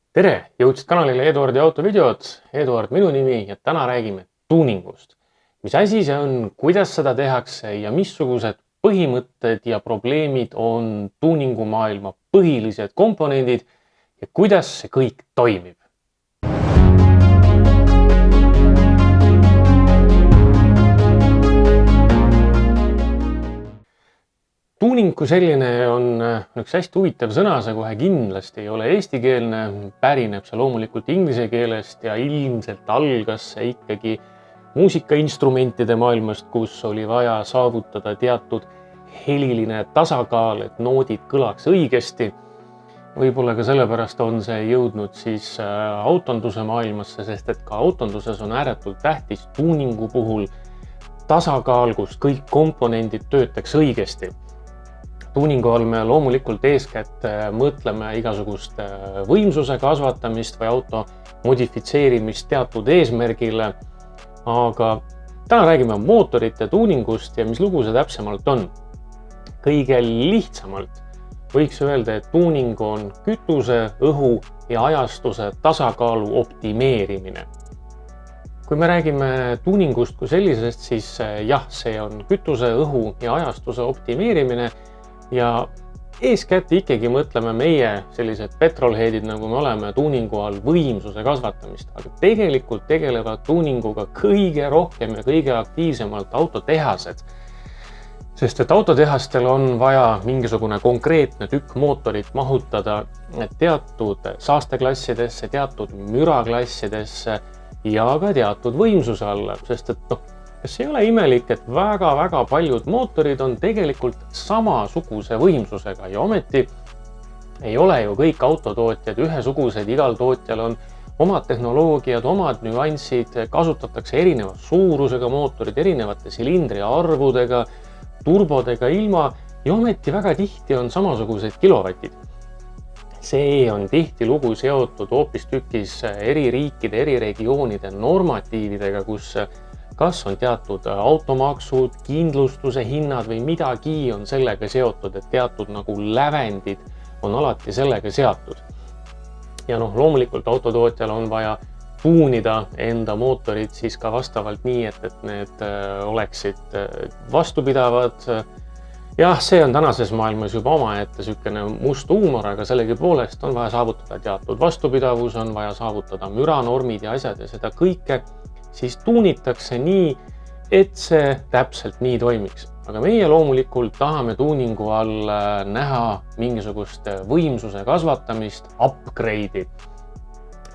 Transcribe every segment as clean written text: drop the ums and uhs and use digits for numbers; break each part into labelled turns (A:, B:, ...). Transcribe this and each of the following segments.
A: Tere! Jõudsid kanalile Eduardi autovideod. Eduard minu nimi ja täna räägime tuuningust. Mis asi see on, kuidas seda tehakse ja missugused põhimõtted ja probleemid on tuuningumaailma põhilised komponendid ja kuidas see kõik toimib. Tuuning kui selline on üks hästi huvitav sõna, see kohe kindlasti ei ole eestikeelne, pärineb see loomulikult inglise keelest ja ilmselt algas see ikkagi muusikainstrumentide maailmast, kus oli vaja saavutada teatud heliline tasakaal, et noodid kõlaks õigesti. Võib-olla ka sellepärast on see jõudnud siis autonduse maailmasse, sest et ka autonduses on ääretult tähtis tuuningu puhul tasakaal, kus kõik komponendid töötaks õigesti. Tuuningu all me loomulikult eeskätt mõtleme igasugust võimsuse kasvatamist või auto modifitseerimist teatud eesmärgile, aga täna räägime mootorite tuuningust ja mis lugu see täpsemalt on. Kõige lihtsamalt võiks öelda, et tuuning on kütuse, õhu ja ajastuse tasakaalu optimeerimine. Kui me räägime tuuningust kui sellisest, siis jah, see on kütuse, õhu ja ajastuse optimeerimine. Ja eeskätt ikkagi mõtleme meie sellised petrolheadid, nagu me oleme tuuningu all võimsuse kasvatamist, aga tegelikult tegelevad tuuninguga kõige rohkem ja kõige aktiivsemalt autotehased. Sest et autotehastel on vaja mingisugune konkreetne tükk mootorit mahutada teatud saasteklassidesse, teatud müraklassidesse ja ka teatud võimsuse alla, sest et kas ei ole imelik, et väga-väga paljud mootorid on tegelikult samasuguse võimsusega ja ometi ei ole ju kõik autotootjad ühesugused, igal tootjal on omad tehnoloogiad, omad nüansid, kasutatakse erineva suurusega mootorid, erinevate silindri arvudega, turbodega ilma ja ometi väga tihti on samasugused kilovatid. See on tihtilugu seotud hoopistükkis eri riikide, eri regioonide normatiividega, kus kas on teatud automaksud, kindlustuse hinnad või midagi on sellega seotud, et teatud nagu lävendid on alati sellega seotud. Ja loomulikult autotootjal on vaja tuunida enda mootorid siis ka vastavalt nii, et need oleksid vastupidavad. Jah, see on tänases maailmas juba omaette sükene must huumor, aga sellegipoolest on vaja saavutada teatud vastupidavus, on vaja saavutada müranormid ja asjad ja seda kõike siis tuunitakse nii, et see täpselt nii toimiks. Aga meie loomulikult tahame tuuningu all näha mingisugust võimsuse kasvatamist, upgrade'i.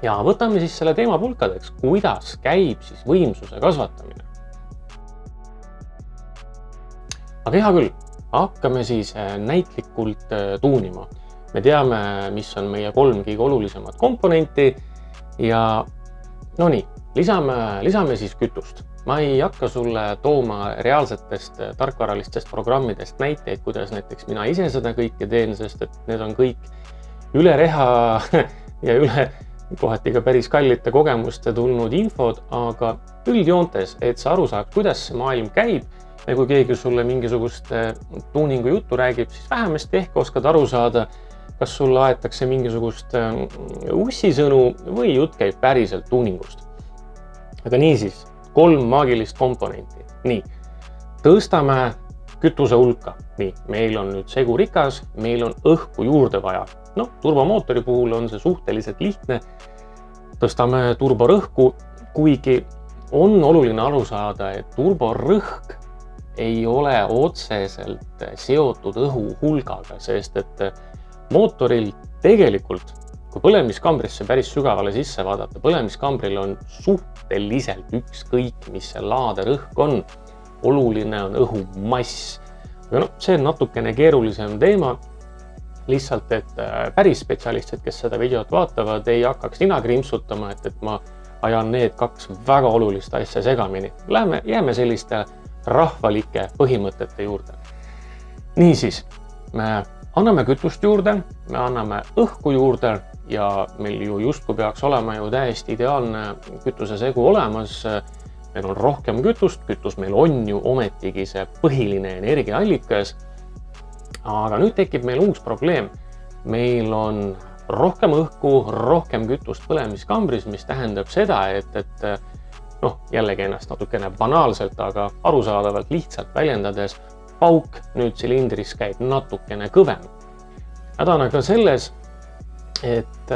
A: Ja võtame siis selle teema pulkadeks, kuidas käib siis võimsuse kasvatamine. Aga hea küll, hakkame siis näitlikult tuunima. Me teame, mis on meie 3 kõige olulisemat komponenti ja nii. Lisame siis kütust. Ma ei hakka sulle tooma reaalsetest tarkvaralistest programmidest näiteid, kuidas näiteks mina ise seda kõike teen, sest et need on kõik üle reha ja üle kohati ka päris kallite kogemuste tulnud infod, aga üldjoontes, et sa aru saaks, kuidas see maailm käib ja kui keegi sulle mingisugust tuuningu juttu räägib, siis vähemasti ehk oskad aru saada, kas sulle aetakse mingisugust ussisõnu või jutt käib päriselt tuuningust. Aga niisiis, 3 maagilist komponenti. Nii, tõstame kütuse hulka. Nii, meil on nüüd segu rikas, meil on õhku juurde vaja. Turbomootori puhul on see suhteliselt lihtne. Tõstame turborõhku, kuigi on oluline aru saada, et turborõhk ei ole otseselt seotud õhu hulgaga, sest et mootoril tegelikult kui põlemiskambrisse päris sügavale sisse vaadata, põlemiskambril on suhteliselt ükskõik, mis see laaderõhk on. Oluline on õhu mass. Aga see on natukene keerulisem teema. Lihtsalt, et päris spetsialistid, kes seda videot vaatavad, ei hakkaks nina krimpsutama, et ma ajan need 2 väga olulist asja segamini. Jääme selliste rahvalike põhimõtete juurde. Niisiis, me anname kütust juurde, me anname õhku juurde ja meil ju justkui peaks olema ju täiesti ideaalne kütusesegu olemas. Meil on rohkem kütust, kütus meil on ju ometigi see põhiline energiaallikas. Aga nüüd tekib meil uus probleem. Meil on rohkem õhku, rohkem kütust põlemiskambris, mis tähendab seda, et jällegi ennast natukene banaalselt, aga arusaadavalt lihtsalt väljendades, pauk nüüd silindris käib natukene kõvem. Häda on aga selles, et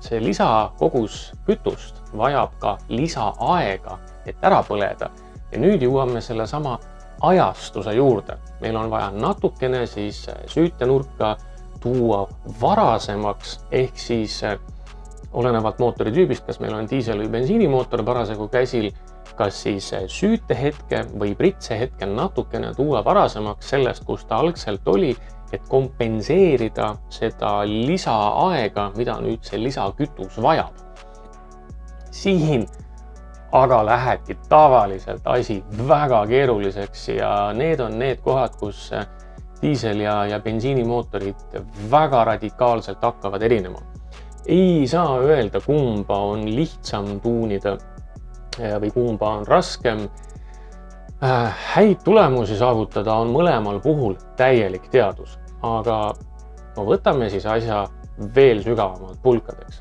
A: see lisakogus kütust vajab ka lisaaega, et ära põleda. Ja nüüd jõuame selle sama ajastuse juurde. Meil on vaja natukene siis süütenurka tuua varasemaks, ehk siis olenevalt mootori tüübist, kas meil on diisel- või bensiinimootor parasjagu käsil, kas siis süütehetke või pritsehetke natukene tuua varasemaks sellest, kus ta algselt oli, et kompenseerida seda lisaaega, mida nüüd see lisakütus vajab. Siin aga lähebki tavaliselt asi väga keeruliseks ja need on need kohad, kus diisel- ja bensiinimootorid väga radikaalselt hakkavad erinema. Ei saa öelda, kumba on lihtsam tuunida või kumba on raskem. Häid tulemusi saavutada on mõlemal puhul täielik teadus, aga võtame siis asja veel sügavamalt pulkadeks.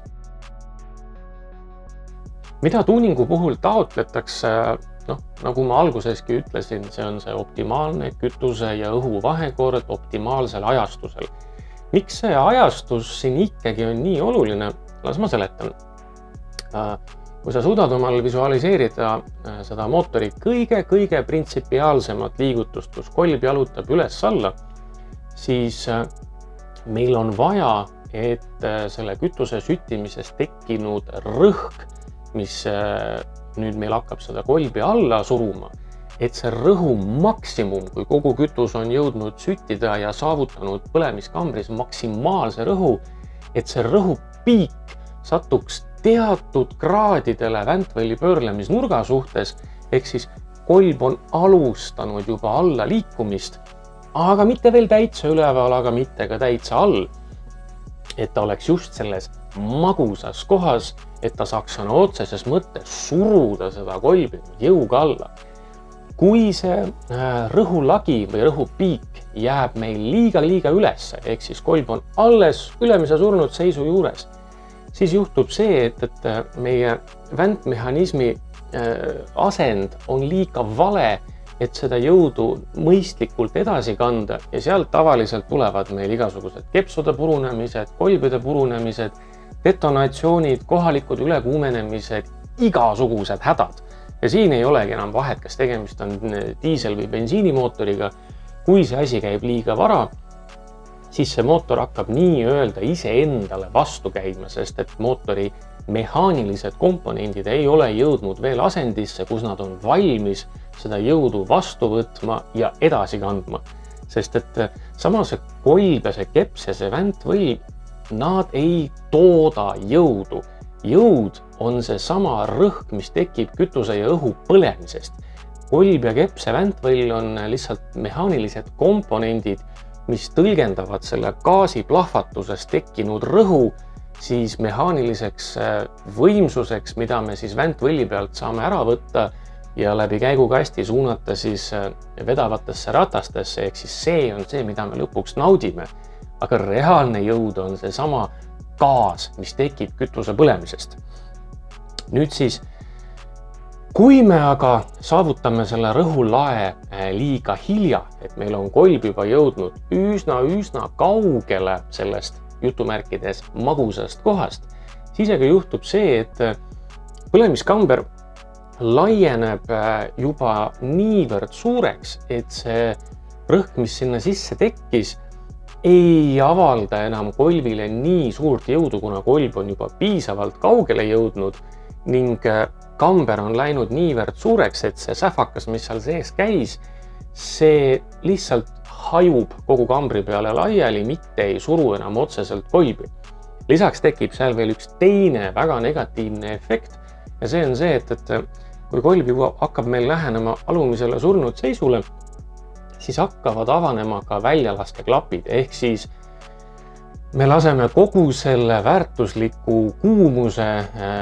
A: Mida tuuningu puhul taotletakse, nagu ma alguseski ütlesin, see on see optimaalne kütuse ja õhu vahekord optimaalsel ajastusel. Miks see ajastus siin ikkagi on nii oluline? Las ma seletan. Kui sa suudad omal visualiseerida seda mootori kõige printsipiaalsemat liigutust, kus kolb jalutab üles-alla, siis meil on vaja, et selle kütuse süttimises tekkinud rõhk, mis nüüd meil hakkab seda kolbi alla suruma, et see rõhu maksimum, kui kogu kütus on jõudnud süttida ja saavutanud põlemiskambris maksimaalse rõhu, et see rõhu piik satuks teatud kraadidele väntvõlli pöörlemisnurga suhtes, ehk siis kolb on alustanud juba alla liikumist, aga mitte veel täitsa üleval, aga mitte ka täitsa all. Et ta oleks just selles magusas kohas, et ta saaks sõna otseses mõttes suruda seda kolbi jõuga alla. Kui see rõhulagi või rõhupiik jääb meil liiga üles, ehk siis kolb on alles ülemise surnud seisu juures, siis juhtub see, et meie väntmehhanismi asend on liiga vale, et seda jõudu mõistlikult edasi kanda ja sealt tavaliselt tulevad meil igasugused kepsude purunemised, kolbide purunemised, detonatsioonid, kohalikud ülekuumenemised, igasugused hädad. Ja siin ei olegi enam vahet, kas tegemist on diisel- või bensiinimootoriga. Kui see asi käib liiga vara, siis see mootor hakkab nii-öelda iseendale vastu käima, sest et mootori mehaanilised komponendid ei ole jõudnud veel asendisse, kus nad on valmis seda jõudu vastu võtma ja edasi kandma. Sest et sama see kolb ja see keps ja see väntvõll, nad ei tooda jõudu. Jõud on see sama rõhk, mis tekib kütuse ja õhu põlemisest. Kolb ja keps ja väntvõll on lihtsalt mehaanilised komponendid, mis tõlgendavad selle gaasi plahvatusest tekkinud rõhu siis mehaaniliseks võimsuseks, mida me siis väntvõlli pealt saame ära võtta ja läbi käigukasti suunata siis vedavatesse ratastesse, ehk siis see on see, mida me lõpuks naudime. Aga reaalne jõud on see sama gaas, mis tekib kütuse põlemisest. Nüüd siis, kui me aga saavutame selle rõhulae liiga hilja, et meil on kolb juba jõudnud üsna kaugele sellest jutumärkides magusast kohast, siis aga juhtub see, et põlemiskamber laieneb juba niivõrd suureks, et see rõhk, mis sinna sisse tekkis, ei avalda enam kolbile nii suurt jõudu, kuna kolb on juba piisavalt kaugele jõudnud ning kamber on läinud niivõrd suureks, et see sähvakas, mis seal sees käis, see lihtsalt hajub kogu kambri peale laiali, mitte ei suru enam otseselt kolbi. Lisaks tekib seal veel üks teine väga negatiivne efekt ja see on see, et kui kolb juba hakkab meil lähenema alumisele surnud seisule, siis hakkavad avanema ka väljalasteklapid, ehk siis me laseme kogu selle väärtusliku kuumuse,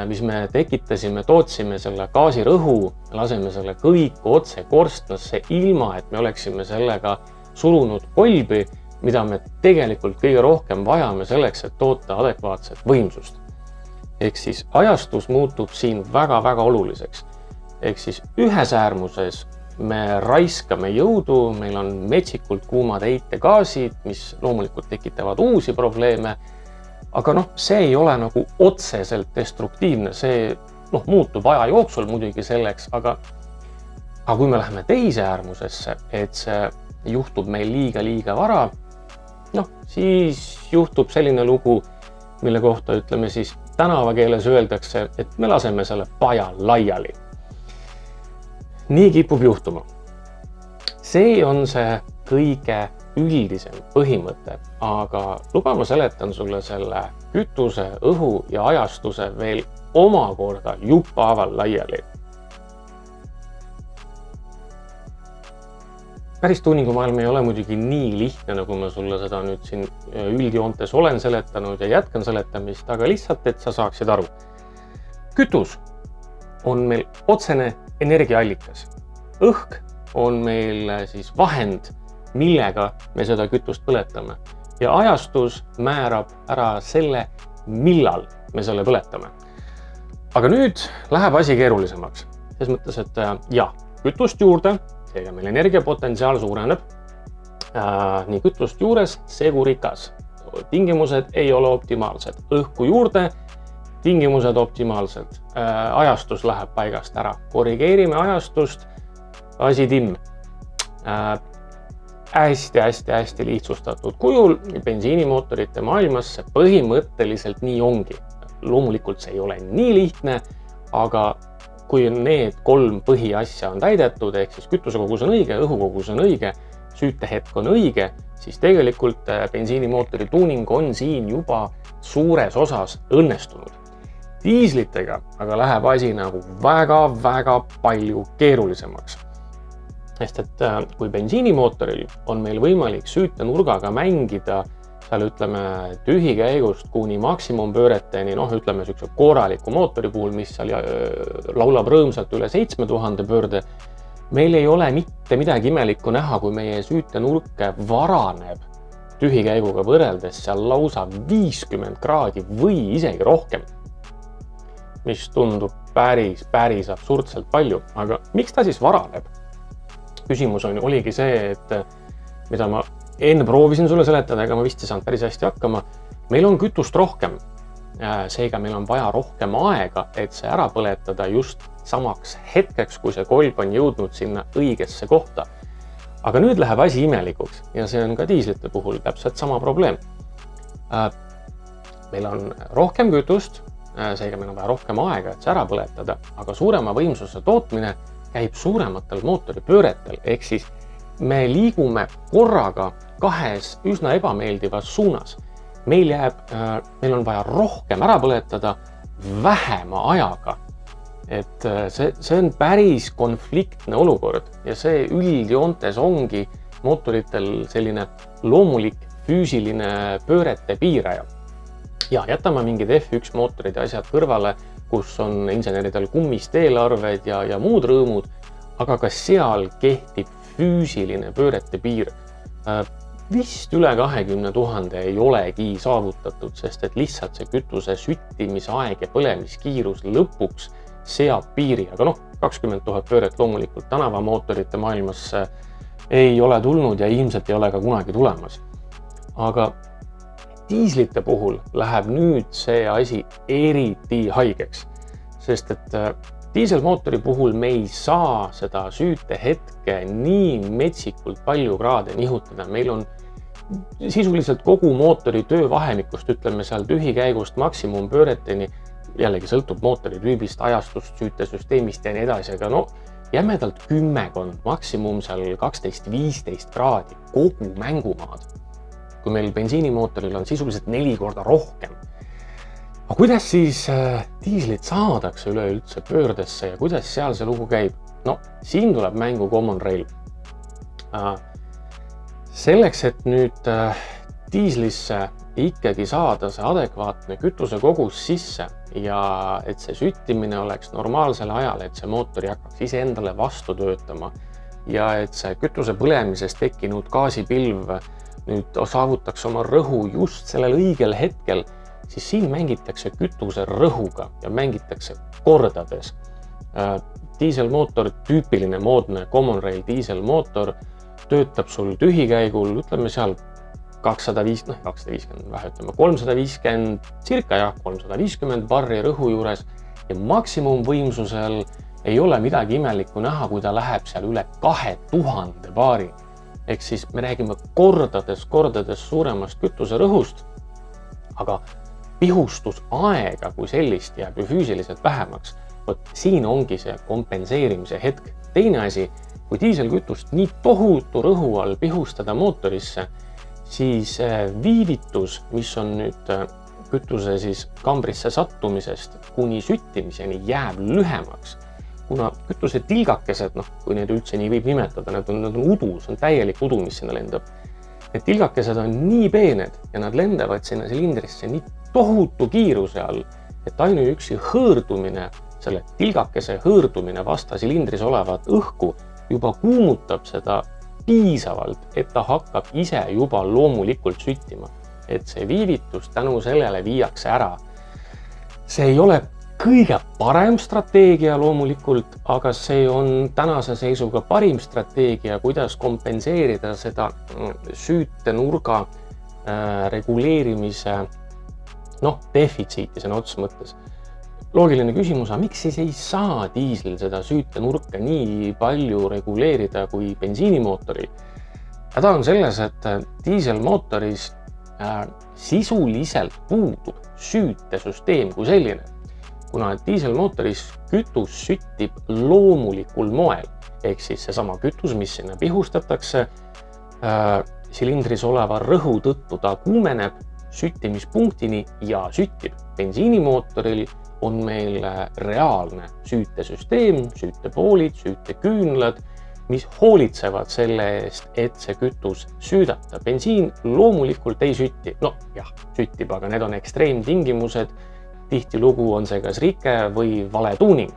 A: mis me tekitasime, tootsime selle gaasirõhu, laseme selle kõik otse korstnasse ilma, et me oleksime sellega surunud kolbi mida me tegelikult kõige rohkem vajame selleks, et toota adekvaatset võimsust. Ehk siis ajastus muutub siin väga-väga oluliseks. Ehk siis ühes äärmuses me raiskame jõudu, meil on metsikult kuumad heitegaasid, mis loomulikult tekitavad uusi probleeme, aga see ei ole nagu otseselt destruktiivne, see muutub aja jooksul muidugi selleks, aga kui me läheme teise äärmusesse, et see juhtub meil liiga vara, siis juhtub selline lugu, mille kohta ütleme siis tänavakeeles öeldakse, et me laseme selle paja laiali. Nii kipub juhtuma. See on see kõige üldisem põhimõte, aga luba ma seletan sulle selle kütuse, õhu ja ajastuse veel omakorda jupphaaval laiali. Päris tuuningumaailm ei ole muidugi nii lihtne, nagu ma sulle seda nüüd siin üldjoontes olen seletanud ja jätkan seletamist, aga lihtsalt, et sa saaksid aru. Kütus on meil otsene energiaallikas. Õhk on meil siis vahend, millega me seda kütust põletame. Ja ajastus määrab ära selle, millal me selle põletame. Aga nüüd läheb asi keerulisemaks. Selles mõttes, et kütust juurde, seega meil energiapotentsiaal suureneb. Nii kütust juures, segu rikas. Tingimused ei ole optimaalsed. Õhku juurde, tingimused optimaalsed. Ajastus läheb paigast ära. Korrigeerime ajastust, asi timm. Hästi lihtsustatud kujul bensiinimootorite maailmas see põhimõtteliselt nii ongi. Loomulikult see ei ole nii lihtne, aga kui need 3 põhiasja on täidetud, ehk siis kütusekogus on õige, õhukogus on õige, süütehetk on õige, siis tegelikult bensiinimootori tuuning on siin juba suures osas õnnestunud. Diislitega aga läheb asi nagu väga palju keerulisemaks. Sest et kui bensiinimootoril on meil võimalik süütenurgaga mängida seal ütleme tühikäigust kuni maksimumpööreteni, ütleme sükse korraliku mootori puhul, mis seal laulab rõõmsalt üle 7000 pöörde, meil ei ole mitte midagi imelikku näha, kui meie süütenurk varaneb tühikäiguga võrreldes seal lausa 50 kraadi või isegi rohkem, mis tundub päris absurdselt palju. Aga miks ta siis varaneb? Küsimus oligi see, et mida ma enne proovisin sulle seletada, ega ma vist ei saanud päris hästi hakkama. Meil on kütust rohkem, seega meil on vaja rohkem aega, et see ära põletada just samaks hetkeks, kui see kolb on jõudnud sinna õigesse kohta. Aga nüüd läheb asi imelikuks ja see on ka diislite puhul täpselt sama probleem. Meil on rohkem kütust, seega meil on vaja rohkem aega, et see ära põletada, aga suurema võimsuse tootmine käib suurematel mootoripööretel, ehk siis me liigume korraga 2 üsna ebameeldivas suunas. Meil on vaja rohkem ära põletada vähema ajaga. Et see on päris konfliktne olukord ja see üldjoontes ongi mootoritel selline loomulik füüsiline pöörete piiraja. Ja jätame mingid F1 mootorid ja asjad kõrvale, kus on inseneridel kummist eelarved ja muud rõõmud, aga ka seal kehtib füüsiline pöörete piir. Vist üle 20 000 ei olegi saavutatud, sest et lihtsalt see kütuse süttimisaeg ja põlemiskiirus lõpuks seab piiri, aga 20 000 pööret loomulikult tänavamootorite maailmas ei ole tulnud ja ilmselt ei ole ka kunagi tulemas. Aga diislite puhul läheb nüüd see asi eriti haigeks, sest et diiselmootori puhul me ei saa seda süütehetke nii metsikult palju kraade nihutada. Meil on sisuliselt kogu mootori töövahemikust, ütleme seal tühikäigust maksimumpööreteni, jällegi sõltub mootori tüübist, ajastust, süütesüsteemist ja nii edasi, aga jämedalt 10, maksimum seal 12-15 kraadi kogu mängumaad. Kui meil bensiinimootoril on sisuliselt 4 korda rohkem. Aga kuidas siis diislit saadakse üleüldse pöördesse ja kuidas seal see lugu käib? Siin tuleb mängu common rail. Selleks, et nüüd diislisse ikkagi saada see adekvaatne kütuse kogus sisse ja et see süttimine oleks normaalsel ajal, et see mootori hakkaks iseendale vastu töötama ja et see kütuse põlemisest tekkinud gaasipilv nüüd saavutaks oma rõhu just sellel õigel hetkel, siis siin mängitakse kütuse rõhuga ja mängitakse kordades. Diiselmootor, tüüpiline moodne Common Rail diiselmootor töötab sul tühikäigul, ütleme seal 350 circa 350 barri rõhu juures ja maksimumvõimsusel ei ole midagi imelikku näha, kui ta läheb seal üle 2000 baari. Ehk siis me räägime kordades suuremast kütuserõhust, aga pihustusaega kui sellist jääb ju füüsiliselt vähemaks. Siin ongi see kompenseerimise hetk. Teine asi, kui diiselkütust nii tohutu rõhu all pihustada mootorisse, siis viivitus, mis on nüüd kütuse siis kambrisse sattumisest kuni süttimiseni, jääb lühemaks. Kuna kütuse tilgakesed, kui need üldse nii võib nimetada, need on udu, see on täielik udu, mis sinna lendab. Need tilgakesed on nii peened ja nad lendavad sinna silindrisse nii tohutu kiiruse all, et ainuüksi hõõrdumine, selle tilgakese hõõrdumine vasta silindris olevat õhku juba kuumutab seda piisavalt, et ta hakkab ise juba loomulikult süttima. Et see viivitus tänu sellele viiakse ära. See ei ole kõige parem strateegia loomulikult, aga see on tänase seisuga parim strateegia, kuidas kompenseerida seda süütenurga reguleerimise defitsiiti sõna otseses mõttes. Loogiline küsimus, miks siis ei saa diisel seda süütenurka nii palju reguleerida kui bensiinimootoril? Häda on selles, et diiselmootoris sisuliselt puudub süütesüsteem kui selline, kuna diiselmootoris kütus süttib loomulikul moel, ehk siis seesama kütus, mis sinna pihustatakse, silindris oleva rõhu tõttu ta kuumeneb süttimispunktini ja süttib. Bensiinimootoril on meil reaalne süütesüsteem, süütepoolid, süüteküünlad, mis hoolitsevad selle eest, et see kütus süüdata. Bensiin loomulikult ei sütti. Süttib, aga need on ekstreemtingimused. Tihtilugu on see kas rike või vale tuuning.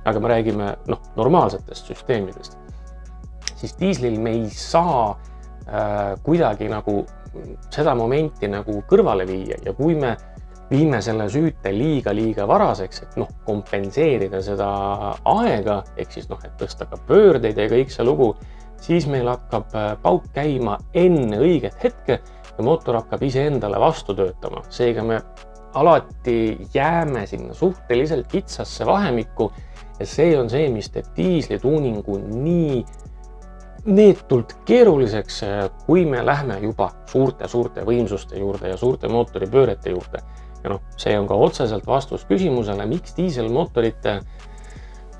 A: Aga me räägime normaalsetest süsteemidest. Siis diislil me ei saa kuidagi seda momenti kõrvale viia ja kui me viime selle süüte liiga varaseks, et kompenseerida seda aega, ehk siis et tõsta ka pöördeid ja kõik see lugu, siis meil hakkab pauk käima enne õiget hetke ja mootor hakkab iseendale vastu töötama. Seega me alati jääme sinna suhteliselt kitsasse vahemikku ja see on see, mis teeb diislituuningu nii neetult keeruliseks, kui me lähme juba suurte võimsuste juurde ja suurte mootoripöörete juurde. Ja see on ka otseselt vastus küsimusele, miks diiselmootorite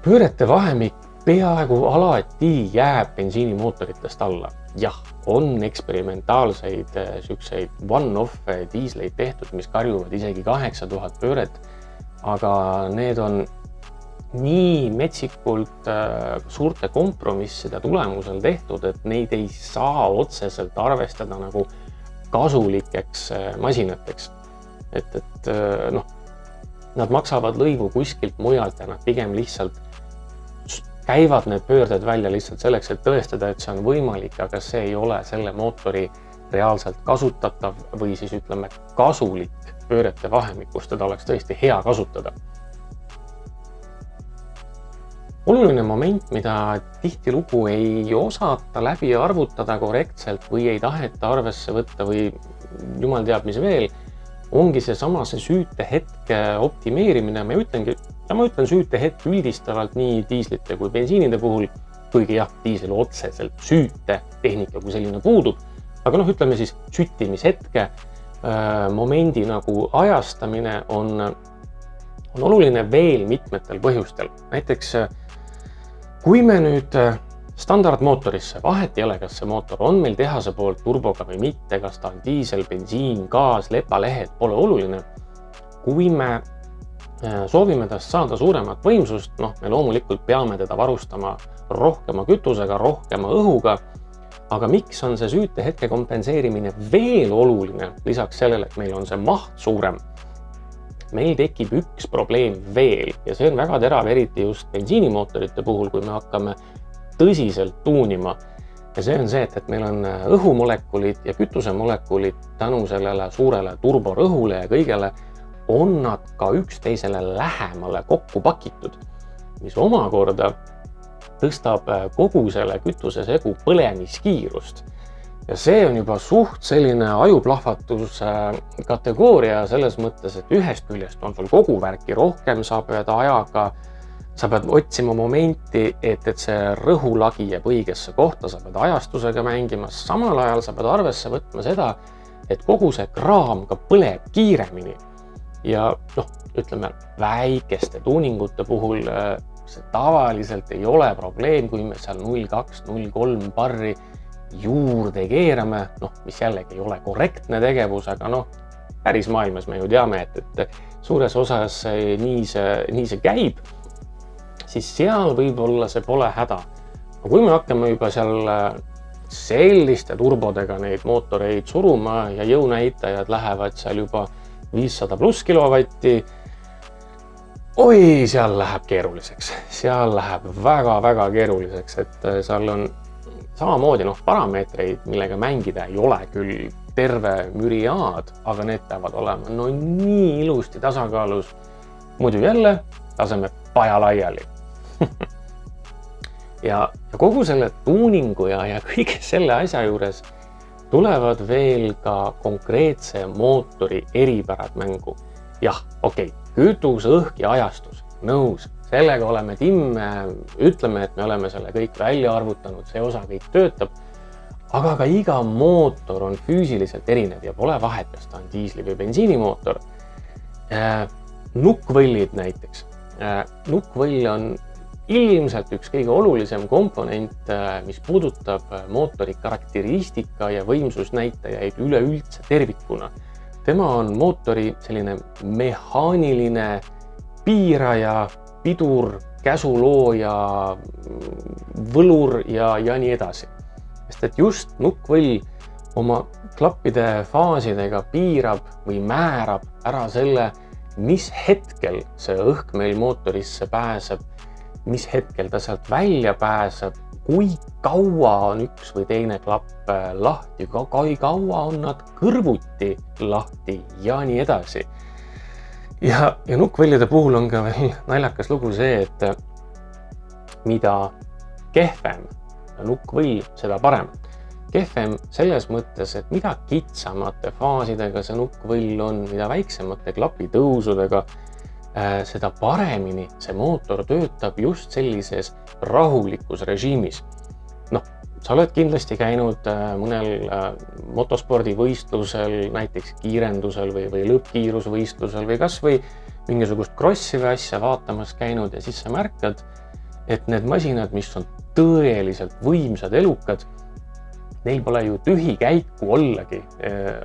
A: pöörete vahemik peaaegu alati jääb bensiinimootoritest alla. Jah, on eksperimentaalseid sükseid one-off diisleid tehtud, mis karjuvad isegi 8000 pööret, aga need on nii metsikult suurte kompromisside tulemusel tehtud, et neid ei saa otseselt arvestada kasulikeks masinateks. Et nad maksavad lõivu kuskilt mujalt ja nad pigem lihtsalt käivad need pöörded välja lihtsalt selleks, et tõestada, et see on võimalik, aga see ei ole selle mootori reaalselt kasutatav või siis ütleme kasulik pöörete vahemikus, teda oleks tõesti hea kasutada. Oluline moment, mida tihtilugu ei osata läbi arvutada korrektselt või ei taheta arvesse võtta või jumal teab mis veel, ongi see süütehetke optimeerimine. Ma ütlen süütehetk üldistavalt nii diislite kui bensiinide puhul, kuigi jah, diisel otseselt süütetehnika kui selline puudub, aga ütleme siis süttimishetke momendi ajastamine on oluline veel mitmetel põhjustel. Näiteks kui me nüüd standardmootorisse, vahet ei ole, kas see mootor on meil tehase poolt turboga või mitte, kas ta on diisel, bensiin, gaas, lepalehed, pole oluline. Kui me soovime tast saada suuremat võimsust, me loomulikult peame teda varustama rohkema kütusega, rohkema õhuga, aga miks on see süütehetke kompenseerimine veel oluline, lisaks sellele, et meil on see maht suurem? Meil tekib üks probleem veel ja see on väga terav, eriti just bensiinimootorite puhul, kui me hakkame tõsiselt tuunima. Ja see on see, et meil on õhumolekulid ja kütusemolekulid tänu sellele suurele turborõhule ja kõigele on nad ka üksteisele lähemale kokku pakitud, mis omakorda tõstab kogu selle kütusesegu põlemiskiirust. Ja see on juba suht selline ajuplahvatus kategooria selles mõttes, et ühest küljest on sul kogu värki rohkem, sa pead otsima momenti, et see rõhulagi jääb õigesse kohta, sa pead ajastusega mängimas, samal ajal sa pead arvesse võtma seda, et kogu see kraam ka põleb kiiremini. Ja ütleme, väikeste tuuningute puhul see tavaliselt ei ole probleem, kui me seal 0,2, 0,3 barri juurde keerame, mis jällegi ei ole korrektne tegevus, aga päris maailmas me ju teame, et suures osas nii see käib, siis seal võib-olla see pole häda. Aga kui me hakkame juba seal selliste turbodega neid mootoreid suruma ja jõunäitajad lähevad seal juba 500 pluss kilovatti, seal läheb keeruliseks. Seal läheb väga-väga keeruliseks, et seal on samamoodi parameetreid, millega mängida ei ole küll terve müriaad, aga need peavad olema nii ilusti tasakaalus. Muidu jälle laseme paja laiali. ja kogu selle tuuningu ja kõige selle asja juures tulevad veel ka konkreetse mootori eripärad mängu. Jah, kütus, õhk ja ajastus, nõus. Sellega oleme timme, ütleme, et me oleme selle kõik välja arvutanud, see osa kõik töötab. Aga ka iga mootor on füüsiliselt erinev ja pole vahet, kas ta on diisli või bensiinimootor. Nukkvõllid näiteks. Nukkvõll on ilmselt üks kõige olulisem komponent, mis puudutab mootori karakteristika ja võimsusnäitajaid üleüldse tervikuna. Tema on mootori selline mehaaniline piiraja, pidur, käsulooja, võlur ja nii edasi. Sest et just nukkvõll oma klappide faasidega piirab või määrab ära selle, mis hetkel see õhk meil mootorisse pääseb, mis hetkel ta sealt välja pääseb, kui kaua on üks või teine klapp lahti, kui kaua on nad kõrvuti lahti ja nii edasi. Ja nukkvõllide puhul on ka veel naljakas lugu see, et mida kehvem nukkvõll, seda parem. Kehvem selles mõttes, et mida kitsamate faasidega see nukkvõll on, mida väiksemate klapitõusudega, seda paremini see mootor töötab just sellises rahulikus režiimis. Sa oled kindlasti käinud mõnel motospordivõistlusel, näiteks kiirendusel või lõppkiirusvõistlusel või kas või mingisugust krossi või asja vaatamas käinud ja siis sa märkad, et need masinad, mis on tõeliselt võimsad elukad, neil pole ju tühi käiku ollagi,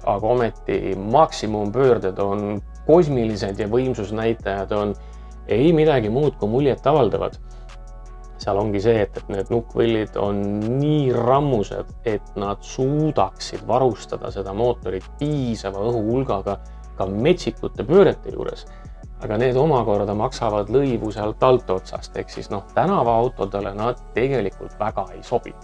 A: aga ometi maksimumpöörded on kosmilised ja võimsusnäitajad on ei midagi muud kui muljet avaldavad. Seal ongi see, et need nukkvõllid on nii rammused, et nad suudaksid varustada seda mootorit piisava õhuhulgaga ka metsikute pöörete juures. Aga need omakorda maksavad lõivu sealt alt otsast, ehk siis tänavaautodele nad tegelikult väga ei sobi.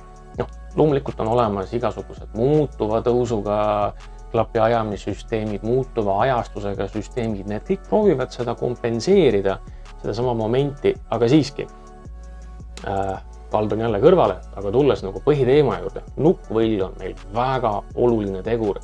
A: Loomulikult on olemas igasugused muutuva tõusuga klapi ajamissüsteemid, muutuva ajastusega süsteemid, need kõik proovivad seda kompenseerida, seda sama momenti, aga siiski kaldun jälle kõrvale, aga tulles põhiteema juurde, nukkvõll on meil väga oluline tegur.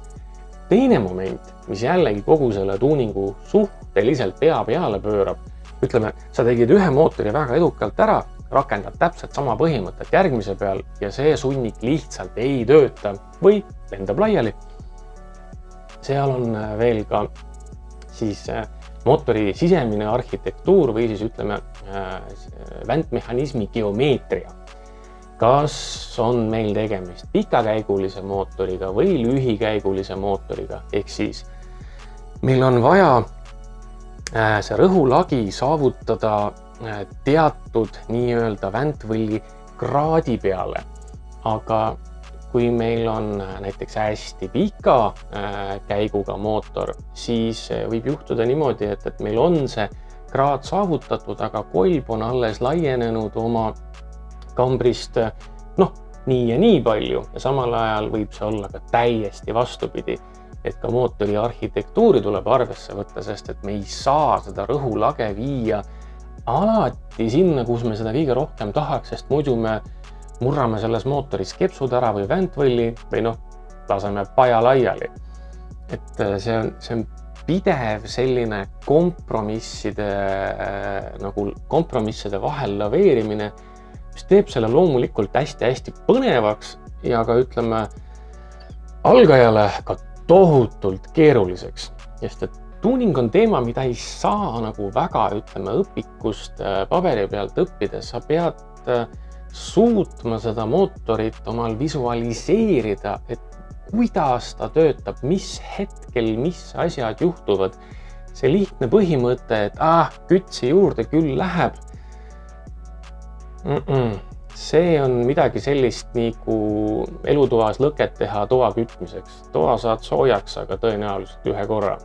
A: Teine moment, mis jällegi kogu selle tuuningu suhteliselt pea peale pöörab, ütleme, sa tegid ühe mootori väga edukalt ära, rakendad täpselt sama põhimõtet järgmise peal ja see sunnik lihtsalt ei tööta või lendab laiali. Seal on veel ka siis mootori sisemine arhitektuur või siis ütleme väntmehhanismi geomeetria. Kas on meil tegemist pikakäigulise mootoriga või lühikäigulise mootoriga, ehk siis meil on vaja see rõhulagi saavutada teatud nii-öelda väntvõlli kraadi peale, aga kui meil on näiteks hästi pika käiguga mootor, siis võib juhtuda niimoodi, et meil on see kraad saavutatud, aga kolb on alles laienenud oma kambrist nii ja nii palju ja samal ajal võib see olla ka täiesti vastupidi, et ka mootori arhitektuuri tuleb arvesse võtta, sest et me ei saa seda rõhulage viia alati sinna, kus me seda kõige rohkem tahaks, sest muidu me murrame selles mootoris kepsud ära või väntvõlli või laseme paja laiali. Et see on pidev selline kompromisside vahel laveerimine, mis teeb selle loomulikult hästi-hästi põnevaks ja ka ütleme algajale ka tohutult keeruliseks, sest et tuuning on teema, mida ei saa väga õpikust paberi pealt õppides. Sa pead suutma seda mootorit omal visualiseerida, et kuidas ta töötab, mis hetkel, mis asjad juhtuvad. See lihtne põhimõte, et kütsi juurde küll läheb. See on midagi sellist nagu elutoas lõket teha toa kütmiseks. Toa saad soojaks, aga tõenäoliselt ühe korra.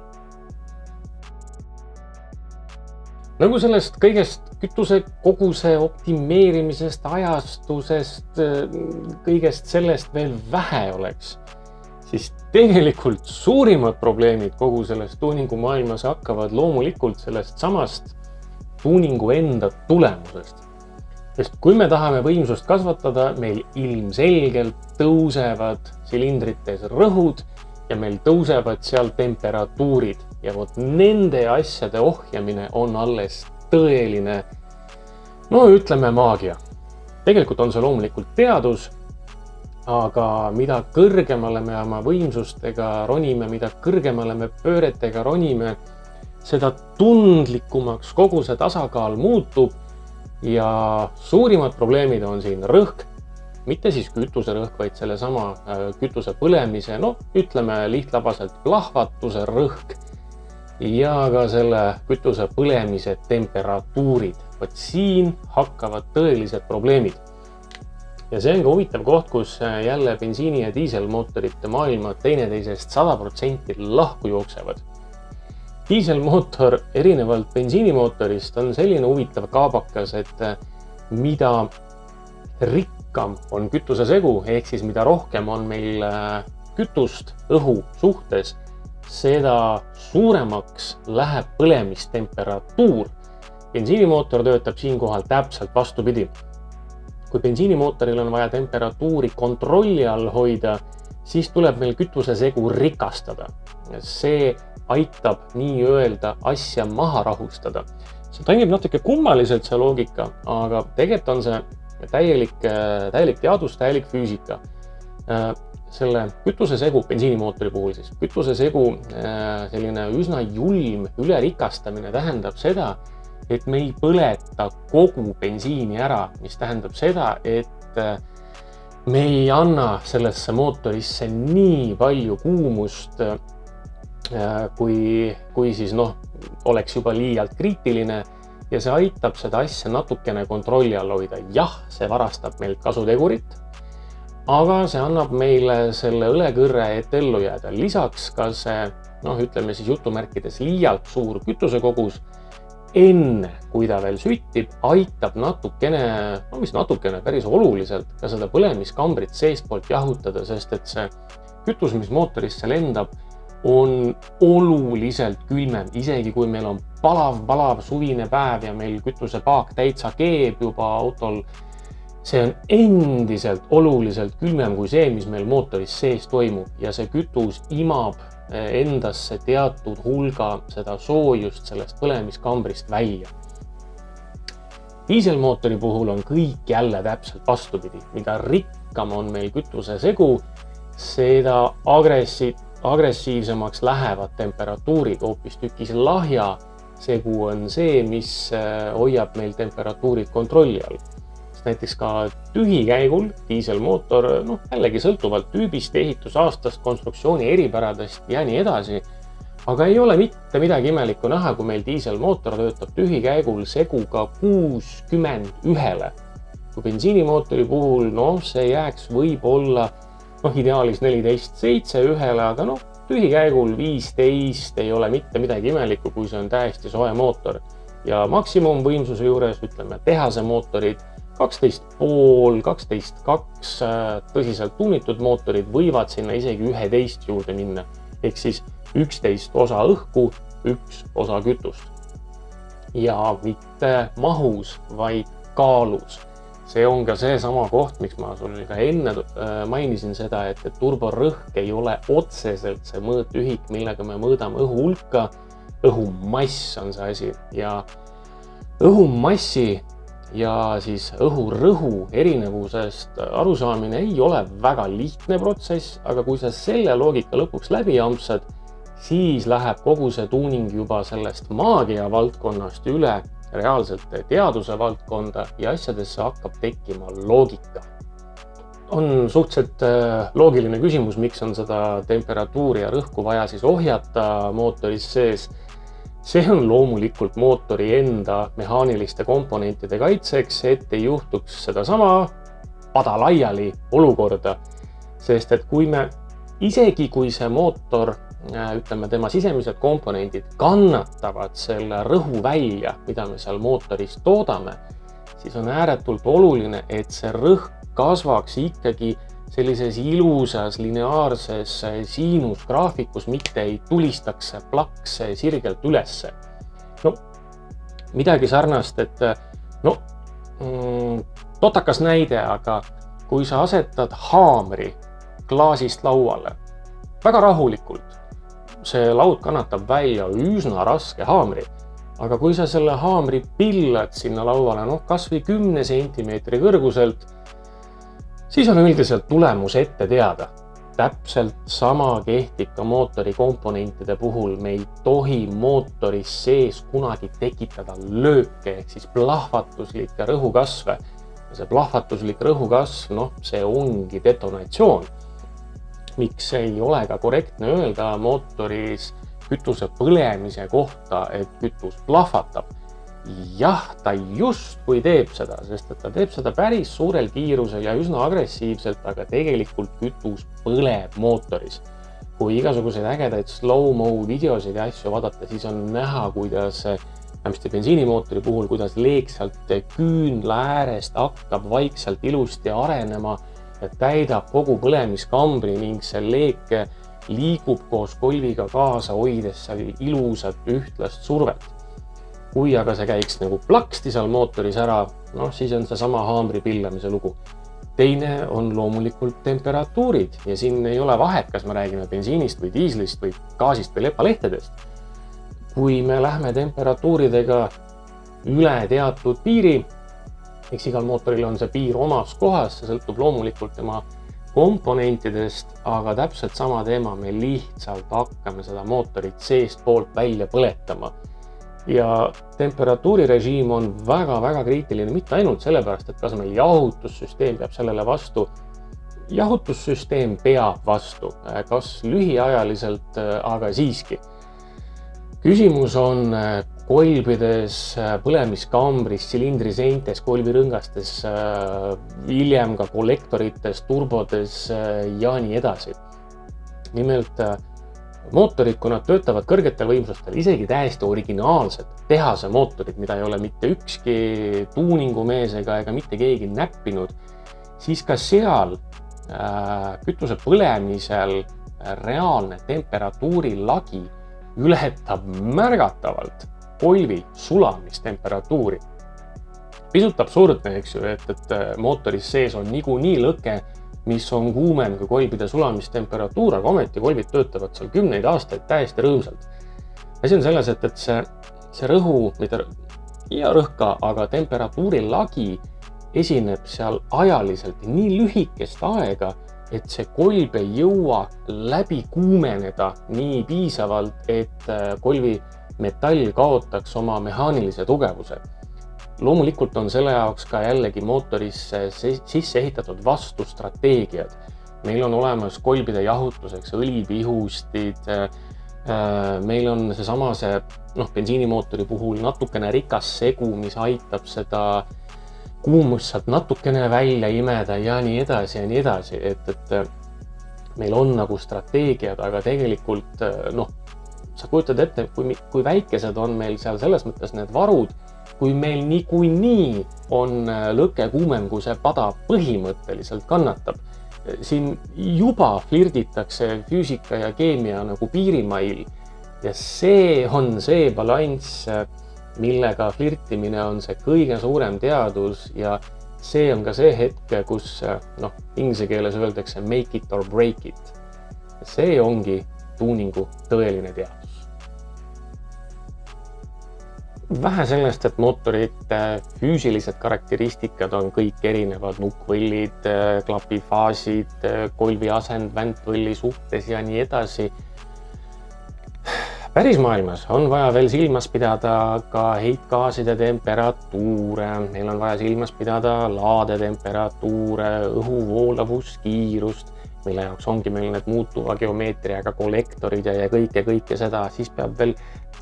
A: Nagu sellest kõigest kütuse koguse optimeerimisest, ajastusest, kõigest sellest veel vähe oleks, siis tegelikult suurimad probleemid kogu sellest tuuningu maailmas hakkavad loomulikult sellest samast tuuningu enda tulemusest. Sest kui me tahame võimsust kasvatada, meil ilmselgelt tõusevad silindrites rõhud ja meil tõusevad seal temperatuurid. Ja nende asjade ohjamine on alles tõeline, ütleme maagia. Tegelikult on see loomulikult teadus, aga mida kõrgemale me oma võimsustega ronime, mida kõrgemale me pööretega ronime, seda tundlikumaks kogu see tasakaal muutub ja suurimad probleemid on siin rõhk, mitte siis kütuse rõhk, vaid selle sama kütuse põlemise, ütleme lihtlabaselt plahvatuse rõhk ja ka selle kütuse põlemise temperatuurid. Siin hakkavad tõelised probleemid. Ja see on ka huvitav koht, kus jälle bensiini- ja diiselmootorite maailma teineteisest 100% lahku jooksevad. Diiselmootor erinevalt bensiinimootorist on selline huvitav kaabakas, et mida rikkam on kütusesegu, ehk siis mida rohkem on meil kütust õhu suhtes, seda suuremaks läheb põlemistemperatuur. Bensiinimootor töötab siinkohal täpselt vastupidi. Kui bensiinimootoril on vaja temperatuuri kontrolli all hoida, siis tuleb meil kütusesegu rikastada. See aitab nii-öelda asja maha rahustada. See toimib natuke kummaliselt see loogika, aga tegelikult on see täielik teadus, täielik füüsika. Selle kütusesegu, bensiinimootori puhul siis, kütusesegu selline üsna julm ülerikastamine tähendab seda, et me ei põleta kogu bensiini ära, mis tähendab seda, et me ei anna sellesse mootorisse nii palju kuumust, kui siis oleks juba liialt kriitiline ja see aitab seda asja natukene kontrolli all hoida. Jah, see varastab meilt kasutegurit, aga see annab meile selle õlekõrre, et ellu jääda. Lisaks ka see, ütleme siis jutumärkides liialt suur kütusekogus, enne kui ta veel süttib, aitab natukene päris oluliselt ka seda põlemiskambrit seestpoolt jahutada, sest et see kütus, mis mootorisse lendab, on oluliselt külmem, isegi kui meil on palav suvine päev ja meil kütusepaak täitsa keeb juba autol. See on endiselt oluliselt külmem kui see, mis meil mootoris sees toimub ja see kütus imab endasse teatud hulga seda soojust sellest põlemiskambrist välja. Diiselmootori puhul on kõik jälle täpselt vastupidi. Mida rikkam on meil kütusesegu, seda agressiivsemaks lähevad temperatuurid. Hoopistükkis lahja segu on see, mis hoiab meil temperatuurid kontrolli all. Näiteks ka tühikäigul diiselmootor, jällegi sõltuvalt tüübist, ehitusaastast, konstruktsiooni eripäradest ja nii edasi. Aga ei ole mitte midagi imelikku näha, kui meil diiselmootor töötab tühikäigul seguga 61-le. Kui bensiinimootori puhul, see jääks võib-olla ideaalis 14-7 ühele, aga tühikäigul 15 ei ole mitte midagi imelikku, kui see on täiesti soe mootor. Ja maksimumvõimsuse juures, ütleme, tehase mootorid 12,5, 12,2 tõsiselt tuunitud mootorid võivad sinna isegi 11 juurde minna, ehk siis 11 osa õhku, 1 osa kütust. Ja mitte mahus, vaid kaalus. See on ka seesama koht, miks ma sulle ka enne mainisin seda, et turborõhk ei ole otseselt see mõõtühik, millega me mõõdame õhu hulka. Õhumass on see asi ja õhumassi ja siis õhurõhu erinevusest arusaamine ei ole väga lihtne protsess, aga kui sa selle loogika lõpuks läbi ampsad, siis läheb kogu see tuuning juba sellest maagia valdkonnast üle reaalselt teaduse valdkonda ja asjadesse hakkab tekkima loogika. On suhteliselt loogiline küsimus, miks on seda temperatuuri ja rõhku vaja siis ohjata mootoris sees. See on loomulikult mootori enda mehaaniliste komponentide kaitseks, et ei juhtuks sedasama pada laiali olukorda. Sest et isegi kui see mootor, ütleme tema sisemised komponendid kannatavad selle rõhu välja, mida me seal mootoris toodame, siis on ääretult oluline, et see rõhk kasvaks ikkagi sellises ilusas lineaarses siinusgraafikus, mitte ei tulistaks see plaks sirgelt ülesse. Midagi sarnast, et totakas näide, aga kui sa asetad haamri klaasist lauale väga rahulikult, see laud kannatab välja üsna raske haamri, aga kui sa selle haamri pillad sinna lauale, kas või 10 sentimeetri kõrguselt, siis on üldiselt tulemus ette teada. Täpselt sama kehtib ka mootori komponentide puhul. Me ei tohi mootoris sees kunagi tekitada lööke ehk siis plahvatuslikke rõhukasve. Ja see plahvatuslik rõhukasv, see ongi detonatsioon. Miks ei ole ka korrektne öelda mootoris kütuse põlemise kohta, et kütus plahvatab? Jah, ta justkui teeb seda, sest et ta teeb seda päris suurel kiirusel ja üsna agressiivselt, aga tegelikult kütus põleb mootoris. Kui igasuguseid ägedaid slow-mo videosid ja asju vaadata, siis on näha, kuidas vähemasti bensiinimootori puhul, kuidas leek sealt küünla äärest hakkab vaikselt ilusti arenema ja täidab kogu põlemiskambri ning see leek liigub koos kolviga kaasa, hoides seal ilusat ühtlast survet. Kui aga see käiks nagu plaksti seal mootoris ära, siis on see sama haamri pillamise lugu. Teine on loomulikult temperatuurid ja siin ei ole vahet, kas me räägime bensiinist või diislist või gaasist või lepalehtedest. Kui me lähme temperatuuridega üle teatud piiri, eks igal mootoril on see piir omas kohas, see sõltub loomulikult tema komponentidest, aga täpselt sama teema, me lihtsalt hakkame seda mootorit seest poolt välja põletama. Ja temperatuurirežiim on väga-väga kriitiline, mitte ainult sellepärast, et kas meil jahutussüsteem peab sellele vastu. Jahutussüsteem peab vastu, kas lühiajaliselt, aga siiski. Küsimus on kolbides, põlemiskambris, silindriseintes, kolbirõngastes, hiljem ka kollektorites, turbodes ja nii edasi. Nimelt mootorid, kui nad töötavad kõrgetel võimsustel, isegi täiesti originaalsed tehase mootorid, mida ei ole mitte ükski tuuningumees ega mitte keegi näppinud, siis ka seal kütuse põlemisel reaalne temperatuuri lagi ületab märgatavalt kolvi sulamistemperatuuri. Pisut absurdne, eks ju, et mootoris sees on niikuinii lõke, mis on kuumem kui kolbide sulamistemperatuur, aga ometi kolbid töötavad seal 10 aastaid täiesti rõõmsalt. Asi on selles, et see rõhu, ja rõhka, aga temperatuuri lagi esineb seal ajaliselt nii lühikest aega, et see kolb ei jõua läbi kuumeneda nii piisavalt, et kolvi metall kaotaks oma mehaanilise tugevuse. Loomulikult on selle jaoks ka jällegi mootorisse sisse ehitatud vastustrateegiad. Meil on olemas kolbide jahutuseks õlipihustid, meil on see bensiinimootori puhul natukene rikas segu, mis aitab seda kuumust sealt natukene välja imeda ja nii edasi ja nii edasi, et meil on nagu strateegiad, aga tegelikult sa kujutad ette, kui väikesed on meil seal selles mõttes need varud, kui meil niikuinii on lõke kuumem, kui see pada põhimõtteliselt kannatab. Siin juba flirditakse füüsika ja keemia nagu piirimail ja see on see balanss, millega flirtimine on see kõige suurem teadus ja see on ka see hetk, kus inglise keeles öeldakse make it or break it. See ongi tuuningu tõeline teadus. Vähe sellest, et mootorite füüsilised karakteristikad on kõik erinevad, nukkvõllid, klapifaasid, kolvi asend, väntvõlli suhtes ja nii edasi. Pärismaailmas on vaja veel silmas pidada ka heitgaaside temperatuure, meil on vaja silmas pidada laade temperatuure, õhu voolavuskiirust, mille jaoks ongi meil need muutuva geomeetriaga kollektorid ja kõike seda, siis peab veel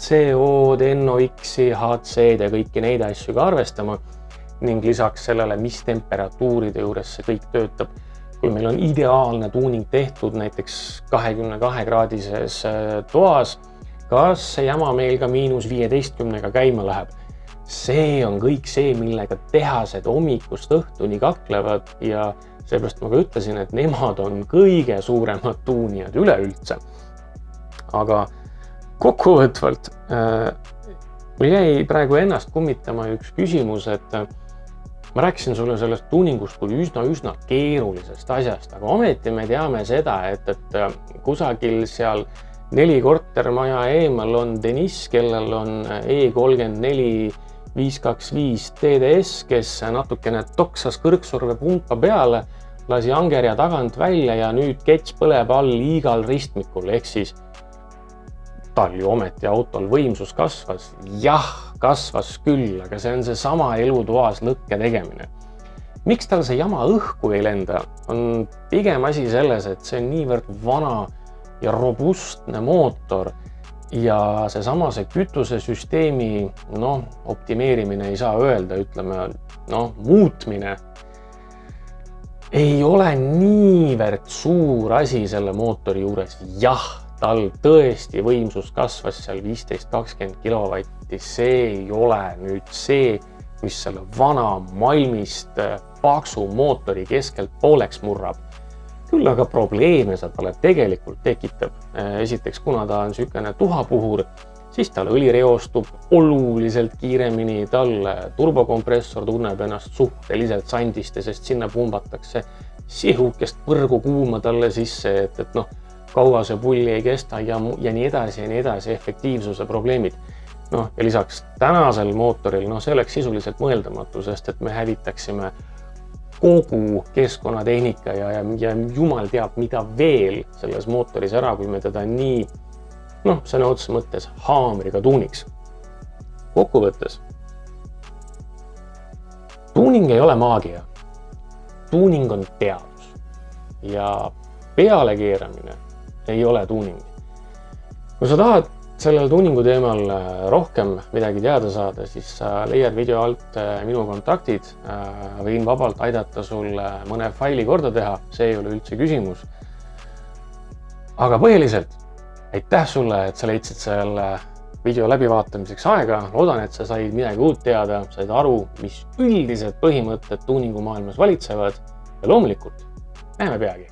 A: CO-d, NOx-i, HC-d ja kõiki neid asju ka arvestama ning lisaks sellele, mis temperatuuride juures see kõik töötab. Kui meil on ideaalne tuuning tehtud näiteks 22-kraadises toas, kas see jama meil ka -15-ga käima läheb? See on kõik see, millega tehased hommikust õhtuni kaklevad ja seepärast ma ka ütlesin, et nemad on kõige suuremad tuunijad üleüldse. Aga kokkuvõtvalt mul jäi praegu ennast kummitama üks küsimus, et ma rääkisin sulle sellest tuuningust kui üsna keerulisest asjast, aga ometi me teame seda, et kusagil seal 4 kortermaja eemal on Deniss, kellel on E34 525 TDS, kes natukene toksas kõrgsurve pumpa peale, lasi angerja tagant välja ja nüüd kets põleb all igal ristmikul, ehk siis tal ju ometi autol võimsus kasvas. Jah, kasvas küll, aga see on see sama elutoas lõkke tegemine. Miks tal see jama õhku ei lenda, on pigem asi selles, et see on niivõrd vana ja robustne mootor ja see kütusesüsteemi optimeerimine ei saa öelda, ütleme, muutmine ei ole niivõrd suur asi selle mootori juures. Jah, tal tõesti võimsus kasvas seal 15-20 kilovatti, see ei ole nüüd see, mis selle vana malmist paksu mootori keskelt pooleks murrab. Küll aga probleeme see talle tegelikult tekitab. Esiteks, kuna ta on sükene tuhapuhur, siis tal õli reostub oluliselt kiiremini, tal turbokompressor tunneb ennast suhteliselt sandiste, sest sinna pumbatakse sihukest põrgu kuuma talle sisse, et kaua see pulli ei kesta ja nii edasi, efektiivsuse probleemid. Ja lisaks tänasel mootoril, see oleks sisuliselt mõeldamatu, sest et me hävitaksime kogu keskkonnatehnika ja jumal teab, mida veel selles mootoris ära, kui me teda nii, sõna otseses mõttes haamriga tuuniks. Kokkuvõttes, tuuning ei ole maagia, tuuning on teadus ja pealekeeramine ei ole tuuning. Kui sa tahad sellel tuuningu teemal rohkem midagi teada saada, siis sa leiad video alt minu kontaktid, võin vabalt aidata sul mõne faili korda teha, see ei ole üldse küsimus. Aga põhiliselt, aitäh sulle, et sa leidsid selle video läbivaatamiseks aega, loodan, et sa said midagi uut teada, said aru, mis üldised põhimõtted tuuningu maailmas valitsevad ja loomulikult näeme peagi.